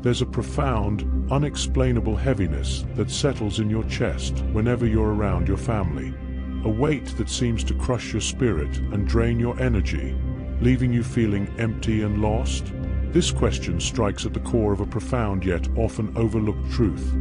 There's a profound, unexplainable heaviness that settles in your chest whenever you're around your family. A weight that seems to crush your spirit and drain your energy, leaving you feeling empty and lost? This question strikes at the core of a profound yet often overlooked truth.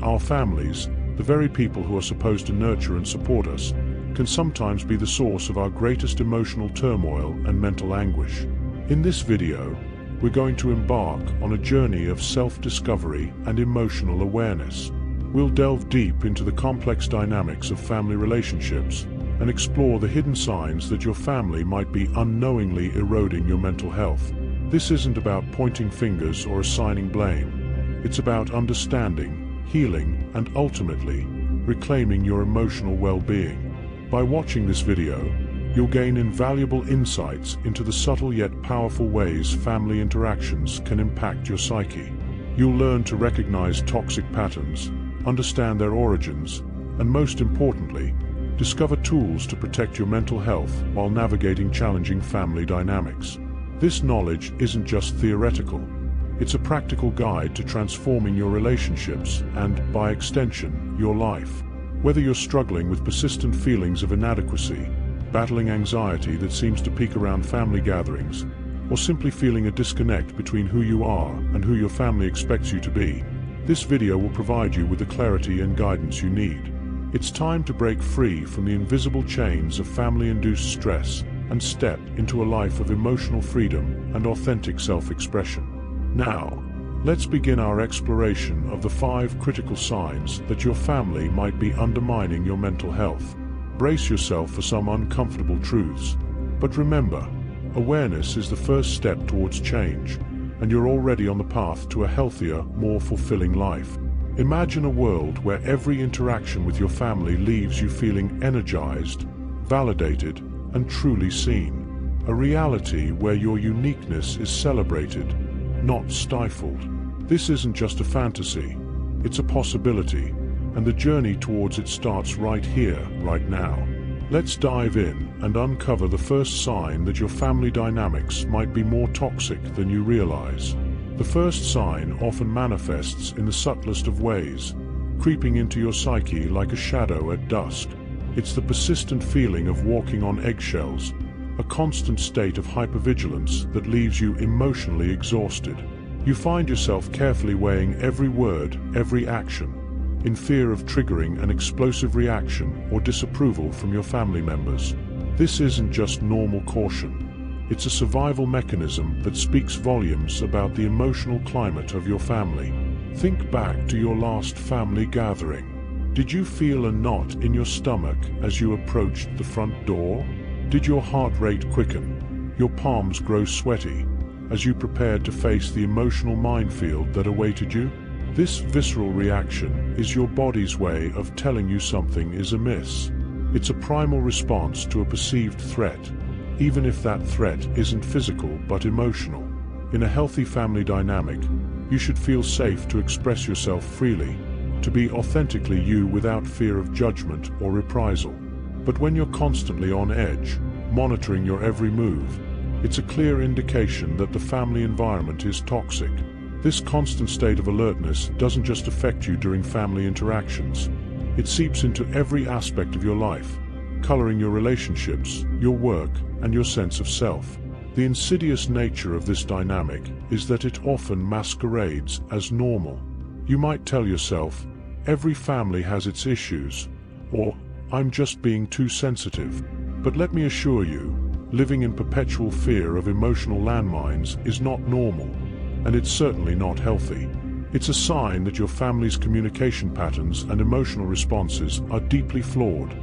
Our families, the very people who are supposed to nurture and support us, can sometimes be the source of our greatest emotional turmoil and mental anguish. In this video, we're going to embark on a journey of self-discovery and emotional awareness. We'll delve deep into the complex dynamics of family relationships and explore the hidden signs that your family might be unknowingly eroding your mental health. This isn't about pointing fingers or assigning blame. It's about understanding, healing, and ultimately, reclaiming your emotional well-being. By watching this video, you'll gain invaluable insights into the subtle yet powerful ways family interactions can impact your psyche. You'll learn to recognize toxic patterns, understand their origins, and most importantly, discover tools to protect your mental health while navigating challenging family dynamics. This knowledge isn't just theoretical. It's a practical guide to transforming your relationships and, by extension, your life. Whether you're struggling with persistent feelings of inadequacy, battling anxiety that seems to peak around family gatherings, or simply feeling a disconnect between who you are and who your family expects you to be, this video will provide you with the clarity and guidance you need. It's time to break free from the invisible chains of family-induced stress and step into a life of emotional freedom and authentic self-expression. Now, let's begin our exploration of the 5 critical signs that your family might be undermining your mental health. Brace yourself for some uncomfortable truths. But remember, awareness is the first step towards change, and you're already on the path to a healthier, more fulfilling life. Imagine a world where every interaction with your family leaves you feeling energized, validated, and truly seen. A reality where your uniqueness is celebrated, not stifled. This isn't just a fantasy, it's a possibility, and the journey towards it starts right here, right now. Let's dive in and uncover the first sign that your family dynamics might be more toxic than you realize. The first sign often manifests in the subtlest of ways, creeping into your psyche like a shadow at dusk. It's the persistent feeling of walking on eggshells, a constant state of hypervigilance that leaves you emotionally exhausted. You find yourself carefully weighing every word, every action, in fear of triggering an explosive reaction or disapproval from your family members. This isn't just normal caution. It's a survival mechanism that speaks volumes about the emotional climate of your family. Think back to your last family gathering. Did you feel a knot in your stomach as you approached the front door? Did your heart rate quicken, your palms grow sweaty, as you prepared to face the emotional minefield that awaited you? This visceral reaction is your body's way of telling you something is amiss. It's a primal response to a perceived threat, even if that threat isn't physical but emotional. In a healthy family dynamic, you should feel safe to express yourself freely, to be authentically you without fear of judgment or reprisal. But when you're constantly on edge, monitoring your every move, it's a clear indication that the family environment is toxic. This constant state of alertness doesn't just affect you during family interactions. It seeps into every aspect of your life, coloring your relationships, your work, and your sense of self. The insidious nature of this dynamic is that it often masquerades as normal. You might tell yourself, every family has its issues, or I'm just being too sensitive. But let me assure you, living in perpetual fear of emotional landmines is not normal. And it's certainly not healthy. It's a sign that your family's communication patterns and emotional responses are deeply flawed,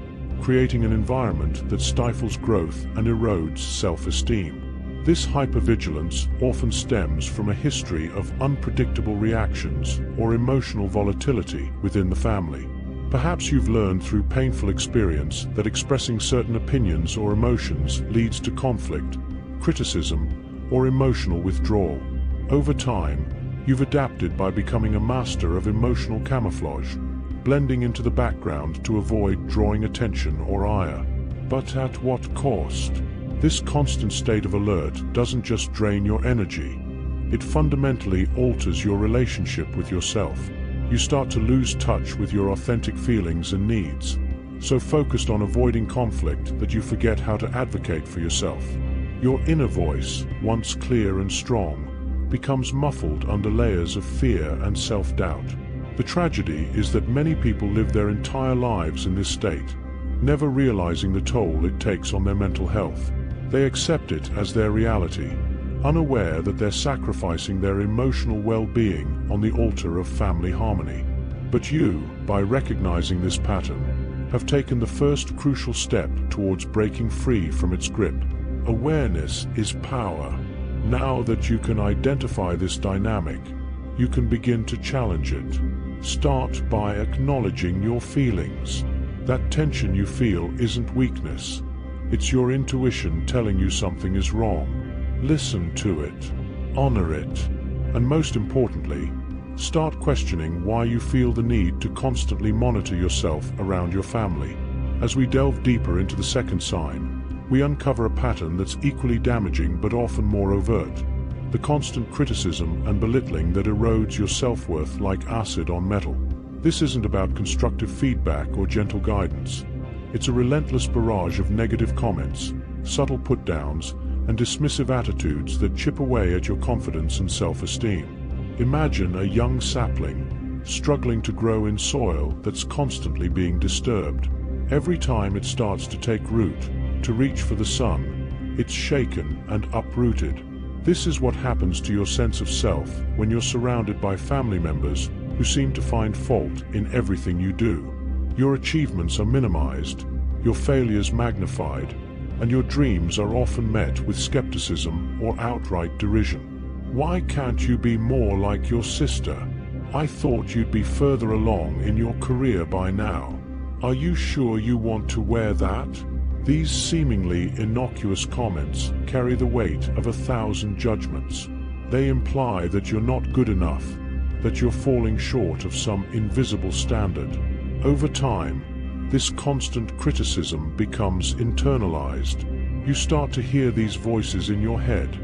creating an environment that stifles growth and erodes self-esteem. This hypervigilance often stems from a history of unpredictable reactions or emotional volatility within the family. Perhaps you've learned through painful experience that expressing certain opinions or emotions leads to conflict, criticism, or emotional withdrawal. Over time, you've adapted by becoming a master of emotional camouflage, blending into the background to avoid drawing attention or ire. But at what cost? This constant state of alert doesn't just drain your energy, It fundamentally alters your relationship with yourself. You start to lose touch with your authentic feelings and needs, so focused on avoiding conflict that you forget how to advocate for yourself. Your inner voice, once clear and strong, becomes muffled under layers of fear and self-doubt. The tragedy is that many people live their entire lives in this state, never realizing the toll it takes on their mental health. They accept it as their reality, unaware that they're sacrificing their emotional well-being on the altar of family harmony. But you, by recognizing this pattern, have taken the first crucial step towards breaking free from its grip. Awareness is power. Now that you can identify this dynamic, you can begin to challenge it. Start by acknowledging your feelings. That tension you feel isn't weakness. It's your intuition telling you something is wrong. Listen to it, honor it, and most importantly, start questioning why you feel the need to constantly monitor yourself around your family. As we delve deeper into the second sign, we uncover a pattern that's equally damaging but often more overt: the constant criticism and belittling that erodes your self-worth like acid on metal. This isn't about constructive feedback or gentle guidance. It's a relentless barrage of negative comments, subtle put-downs, and dismissive attitudes that chip away at your confidence and self-esteem. Imagine a young sapling struggling to grow in soil that's constantly being disturbed. Every time it starts to take root, to reach for the sun, it's shaken and uprooted. This is what happens to your sense of self when you're surrounded by family members who seem to find fault in everything you do. Your achievements are minimized, your failures magnified, and your dreams are often met with skepticism or outright derision. Why can't you be more like your sister? I thought you'd be further along in your career by now. Are you sure you want to wear that? These seemingly innocuous comments carry the weight of 1,000 judgments. They imply that you're not good enough, that you're falling short of some invisible standard. Over time, this constant criticism becomes internalized. You start to hear these voices in your head,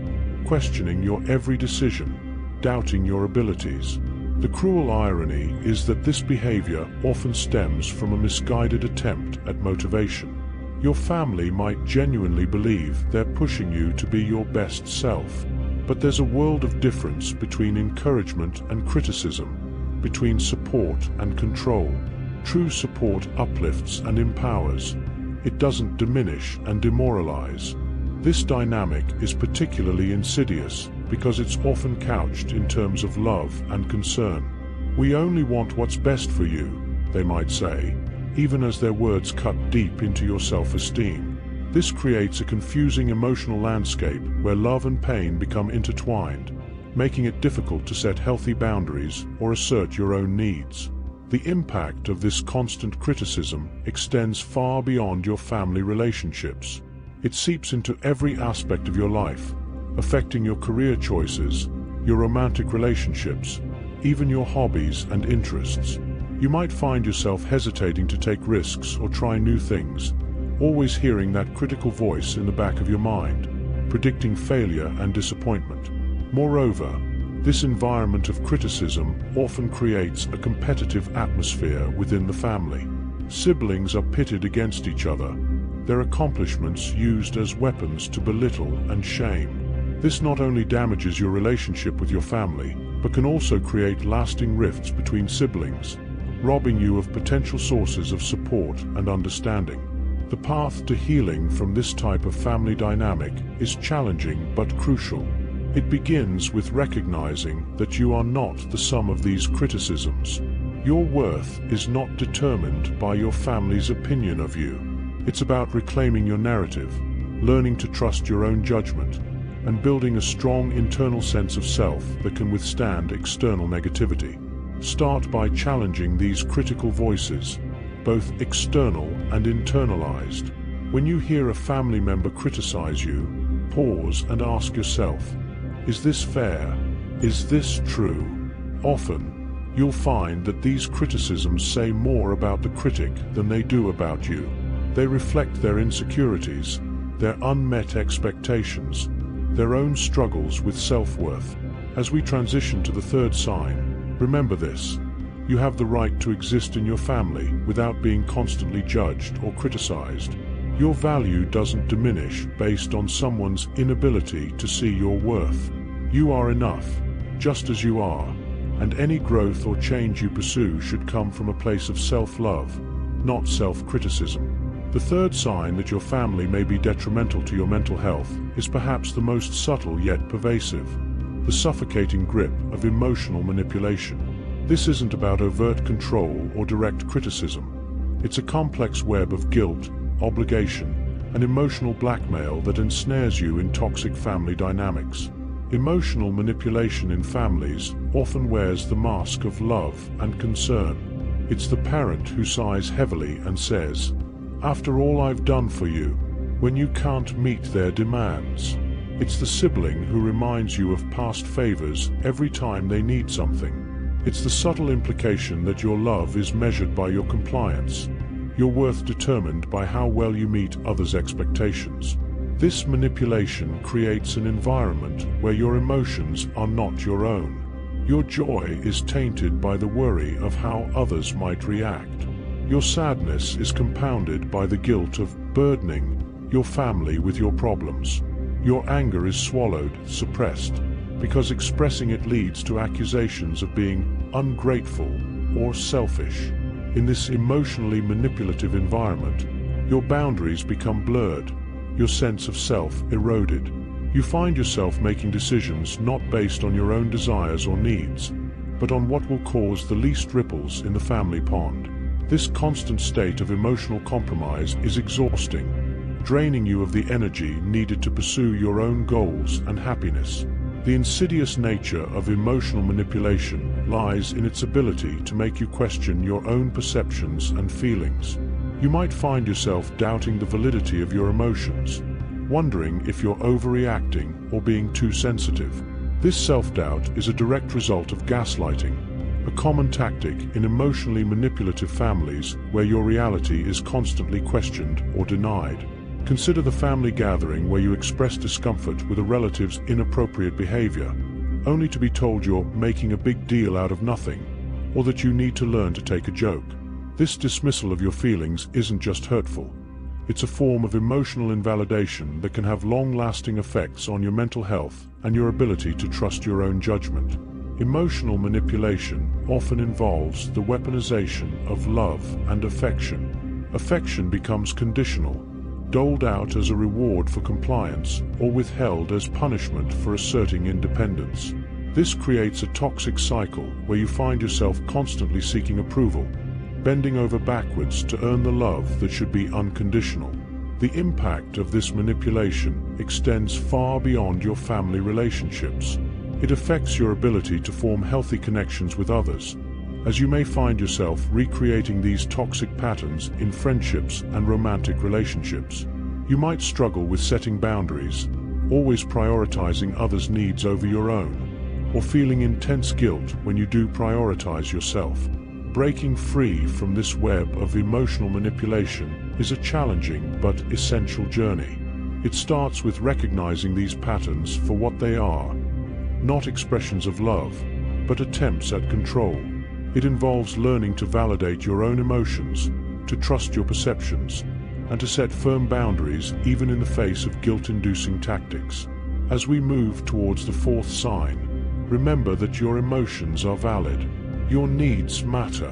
questioning your every decision, doubting your abilities. The cruel irony is that this behavior often stems from a misguided attempt at motivation. Your family might genuinely believe they're pushing you to be your best self, but there's a world of difference between encouragement and criticism, between support and control. True support uplifts and empowers. It doesn't diminish and demoralize. This dynamic is particularly insidious because it's often couched in terms of love and concern. We only want what's best for you, they might say, even as their words cut deep into your self-esteem. This creates a confusing emotional landscape where love and pain become intertwined, making it difficult to set healthy boundaries or assert your own needs. The impact of this constant criticism extends far beyond your family relationships. It seeps into every aspect of your life, affecting your career choices, your romantic relationships, even your hobbies and interests. You might find yourself hesitating to take risks or try new things, always hearing that critical voice in the back of your mind, predicting failure and disappointment. Moreover, this environment of criticism often creates a competitive atmosphere within the family. Siblings are pitted against each other, their accomplishments used as weapons to belittle and shame. This not only damages your relationship with your family, but can also create lasting rifts between siblings, robbing you of potential sources of support and understanding. The path to healing from this type of family dynamic is challenging but crucial. It begins with recognizing that you are not the sum of these criticisms. Your worth is not determined by your family's opinion of you. It's about reclaiming your narrative, learning to trust your own judgment, and building a strong internal sense of self that can withstand external negativity. Start by challenging these critical voices, both external and internalized. When you hear a family member criticize you, pause and ask yourself, is this fair? Is this true? Often, you'll find that these criticisms say more about the critic than they do about you. They reflect their insecurities, their unmet expectations, their own struggles with self-worth. As we transition to the third sign, remember this: you have the right to exist in your family without being constantly judged or criticized. Your value doesn't diminish based on someone's inability to see your worth. You are enough, just as you are, and any growth or change you pursue should come from a place of self-love, not self-criticism. The third sign that your family may be detrimental to your mental health is perhaps the most subtle yet pervasive: the suffocating grip of emotional manipulation. This isn't about overt control or direct criticism. It's a complex web of guilt, obligation, and emotional blackmail that ensnares you in toxic family dynamics. Emotional manipulation in families often wears the mask of love and concern. It's the parent who sighs heavily and says, "After all I've done for you," when you can't meet their demands. It's the sibling who reminds you of past favors every time they need something. It's the subtle implication that your love is measured by your compliance, your worth determined by how well you meet others' expectations. This manipulation creates an environment where your emotions are not your own. Your joy is tainted by the worry of how others might react. Your sadness is compounded by the guilt of burdening your family with your problems. Your anger is swallowed, suppressed, because expressing it leads to accusations of being ungrateful or selfish. In this emotionally manipulative environment, your boundaries become blurred, your sense of self eroded. You find yourself making decisions not based on your own desires or needs, but on what will cause the least ripples in the family pond. This constant state of emotional compromise is exhausting, draining you of the energy needed to pursue your own goals and happiness. The insidious nature of emotional manipulation lies in its ability to make you question your own perceptions and feelings. You might find yourself doubting the validity of your emotions, wondering if you're overreacting or being too sensitive. This self-doubt is a direct result of gaslighting, a common tactic in emotionally manipulative families where your reality is constantly questioned or denied. Consider the family gathering where you express discomfort with a relative's inappropriate behavior, only to be told you're making a big deal out of nothing, or that you need to learn to take a joke. This dismissal of your feelings isn't just hurtful. It's a form of emotional invalidation that can have long-lasting effects on your mental health and your ability to trust your own judgment. Emotional manipulation often involves the weaponization of love and affection. Affection becomes conditional, doled out as a reward for compliance or withheld as punishment for asserting independence. This creates a toxic cycle where you find yourself constantly seeking approval, bending over backwards to earn the love that should be unconditional. The impact of this manipulation extends far beyond your family relationships. It affects your ability to form healthy connections with others, as you may find yourself recreating these toxic patterns in friendships and romantic relationships. You might struggle with setting boundaries, always prioritizing others' needs over your own, or feeling intense guilt when you do prioritize yourself. Breaking free from this web of emotional manipulation is a challenging but essential journey. It starts with recognizing these patterns for what they are, not expressions of love, but attempts at control. It involves learning to validate your own emotions, to trust your perceptions, and to set firm boundaries even in the face of guilt-inducing tactics. As we move towards the fourth sign, remember that your emotions are valid, your needs matter,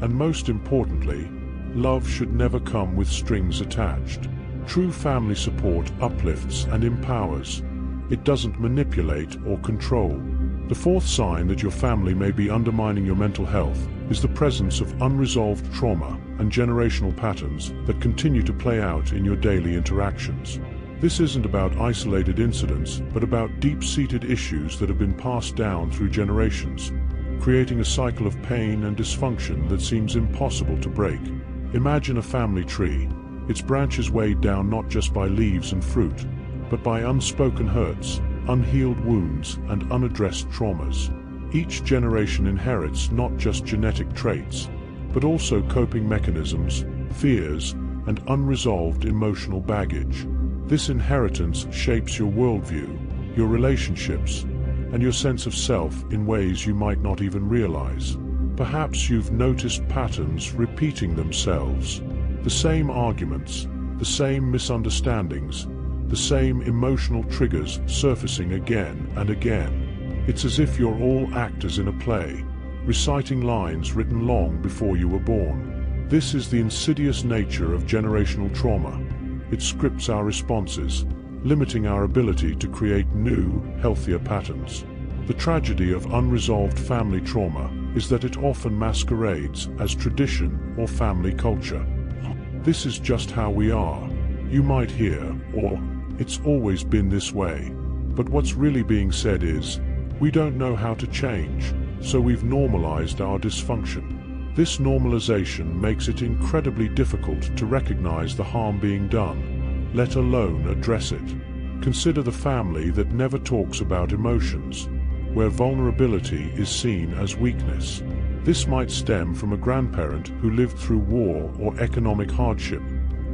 and most importantly, love should never come with strings attached. True family support uplifts and empowers. It doesn't manipulate or control. The fourth sign that your family may be undermining your mental health is the presence of unresolved trauma and generational patterns that continue to play out in your daily interactions. This isn't about isolated incidents, but about deep-seated issues that have been passed down through generations, creating a cycle of pain and dysfunction that seems impossible to break. Imagine a family tree, its branches weighed down not just by leaves and fruit, but by unspoken hurts, unhealed wounds, and unaddressed traumas. Each generation inherits not just genetic traits, but also coping mechanisms, fears, and unresolved emotional baggage. This inheritance shapes your worldview, your relationships, and your sense of self in ways you might not even realize. Perhaps you've noticed patterns repeating themselves. The same arguments, the same misunderstandings, the same emotional triggers surfacing again and again. It's as if you're all actors in a play, reciting lines written long before you were born. This is the insidious nature of generational trauma. It scripts our responses, limiting our ability to create new, healthier patterns. The tragedy of unresolved family trauma is that it often masquerades as tradition or family culture. This is just how we are, you might hear, or it's always been this way. But what's really being said is, we don't know how to change, so we've normalized our dysfunction. This normalization makes it incredibly difficult to recognize the harm being done, let alone address it. Consider the family that never talks about emotions, where vulnerability is seen as weakness. This might stem from a grandparent who lived through war or economic hardship,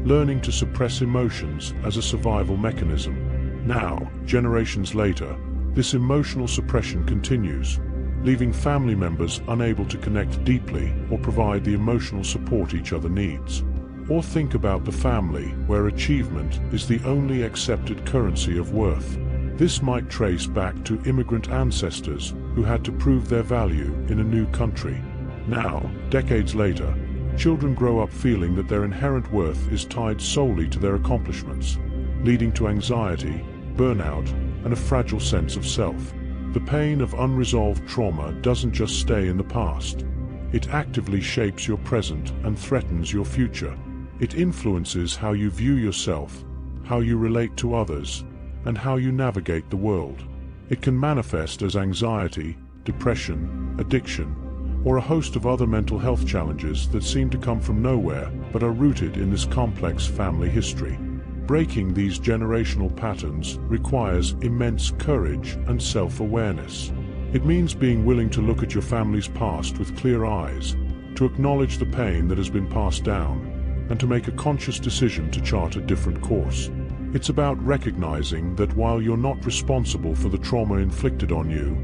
learning to suppress emotions as a survival mechanism. Now, generations later, this emotional suppression continues, leaving family members unable to connect deeply or provide the emotional support each other needs. Or think about the family where achievement is the only accepted currency of worth. This might trace back to immigrant ancestors who had to prove their value in a new country. Now, decades later, children grow up feeling that their inherent worth is tied solely to their accomplishments, leading to anxiety, burnout, and a fragile sense of self. The pain of unresolved trauma doesn't just stay in the past. It actively shapes your present and threatens your future. It influences how you view yourself, how you relate to others, and how you navigate the world. It can manifest as anxiety, depression, addiction, or a host of other mental health challenges that seem to come from nowhere but are rooted in this complex family history. Breaking these generational patterns requires immense courage and self-awareness. It means being willing to look at your family's past with clear eyes, to acknowledge the pain that has been passed down, and to make a conscious decision to chart a different course. It's about recognizing that while you're not responsible for the trauma inflicted on you,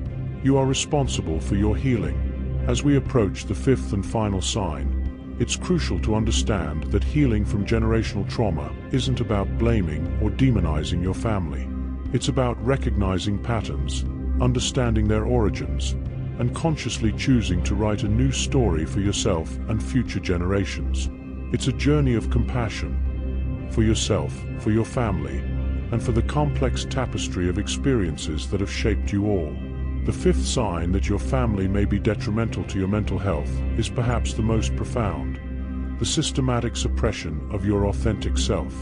you are responsible for your healing. As we approach the fifth and final sign, it's crucial to understand that healing from generational trauma isn't about blaming or demonizing your family. It's about recognizing patterns, understanding their origins, and consciously choosing to write a new story for yourself and future generations. It's a journey of compassion for yourself, for your family, and for the complex tapestry of experiences that have shaped you all. The fifth sign that your family may be detrimental to your mental health is perhaps the most profound: the systematic suppression of your authentic self.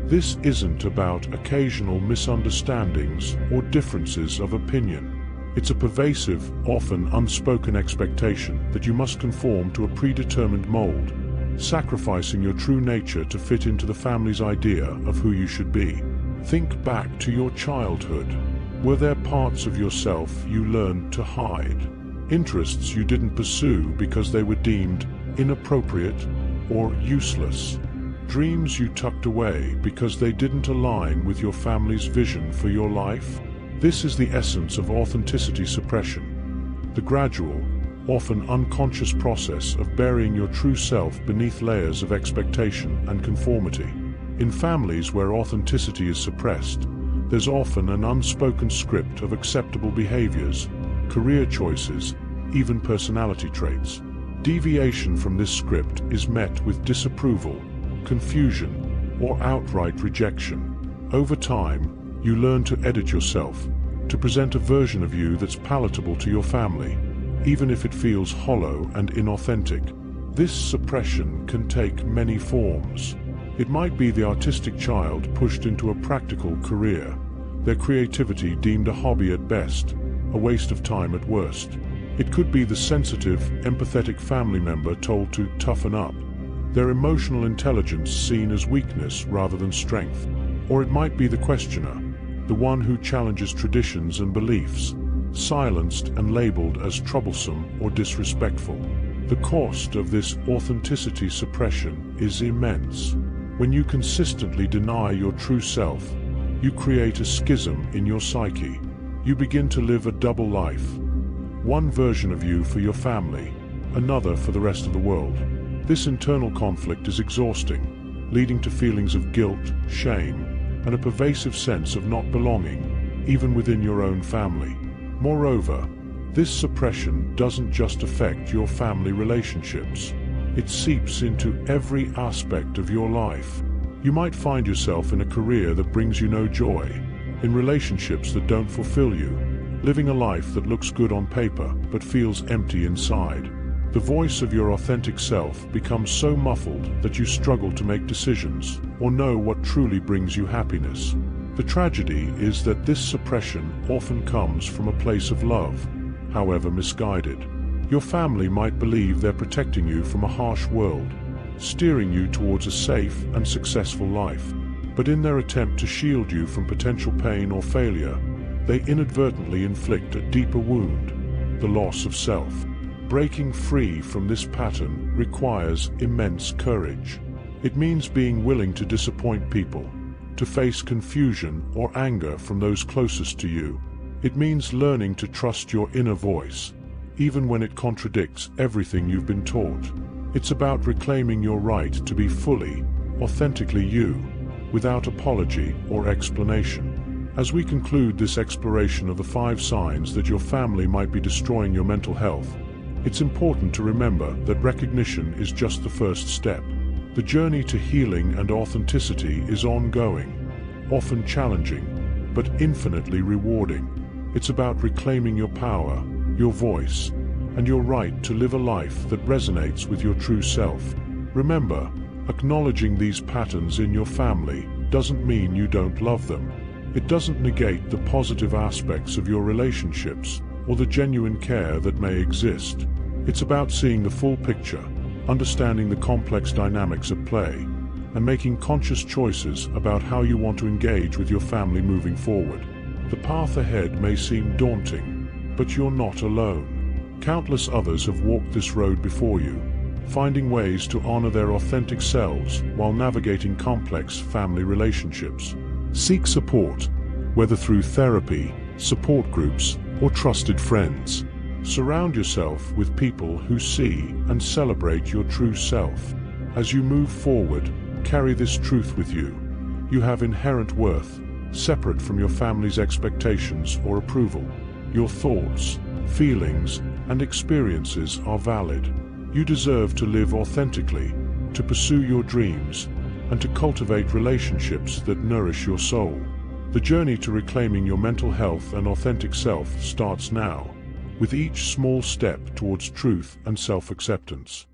This isn't about occasional misunderstandings or differences of opinion. It's a pervasive, often unspoken expectation that you must conform to a predetermined mold, sacrificing your true nature to fit into the family's idea of who you should be. Think back to your childhood. Were there parts of yourself you learned to hide? Interests you didn't pursue because they were deemed inappropriate or useless? Dreams you tucked away because they didn't align with your family's vision for your life? This is the essence of authenticity suppression. The gradual, often unconscious process of burying your true self beneath layers of expectation and conformity. In families where authenticity is suppressed, there's often an unspoken script of acceptable behaviors, career choices, even personality traits. Deviation from this script is met with disapproval, confusion, or outright rejection. Over time, you learn to edit yourself, to present a version of you that's palatable to your family, even if it feels hollow and inauthentic. This suppression can take many forms. It might be the artistic child pushed into a practical career, their creativity deemed a hobby at best, a waste of time at worst. It could be the sensitive, empathetic family member told to toughen up, their emotional intelligence seen as weakness rather than strength. Or it might be the questioner, the one who challenges traditions and beliefs, silenced and labeled as troublesome or disrespectful. The cost of this authenticity suppression is immense. When you consistently deny your true self, you create a schism in your psyche. You begin to live a double life. One version of you for your family, another for the rest of the world. This internal conflict is exhausting, leading to feelings of guilt, shame, and a pervasive sense of not belonging, even within your own family. Moreover, this suppression doesn't just affect your family relationships. It seeps into every aspect of your life. You might find yourself in a career that brings you no joy, in relationships that don't fulfill you, living a life that looks good on paper but feels empty inside. The voice of your authentic self becomes so muffled that you struggle to make decisions or know what truly brings you happiness. The tragedy is that this suppression often comes from a place of love, however misguided. Your family might believe they're protecting you from a harsh world, steering you towards a safe and successful life. But in their attempt to shield you from potential pain or failure, they inadvertently inflict a deeper wound, the loss of self. Breaking free from this pattern requires immense courage. It means being willing to disappoint people, to face confusion or anger from those closest to you. It means learning to trust your inner voice, even when it contradicts everything you've been taught. It's about reclaiming your right to be fully, authentically you, without apology or explanation. As we conclude this exploration of the 5 signs that your family might be destroying your mental health, it's important to remember that recognition is just the first step. The journey to healing and authenticity is ongoing, often challenging, but infinitely rewarding. It's about reclaiming your power, your voice, and your right to live a life that resonates with your true self. Remember, acknowledging these patterns in your family doesn't mean you don't love them. It doesn't negate the positive aspects of your relationships or the genuine care that may exist. It's about seeing the full picture, understanding the complex dynamics at play, and making conscious choices about how you want to engage with your family moving forward. The path ahead may seem daunting, but you're not alone. Countless others have walked this road before you, finding ways to honor their authentic selves while navigating complex family relationships. Seek support, whether through therapy, support groups, or trusted friends. Surround yourself with people who see and celebrate your true self. As you move forward, carry this truth with you. You have inherent worth, separate from your family's expectations or approval. Your thoughts, feelings, and experiences are valid. You deserve to live authentically, to pursue your dreams, and to cultivate relationships that nourish your soul. The journey to reclaiming your mental health and authentic self starts now, with each small step towards truth and self-acceptance.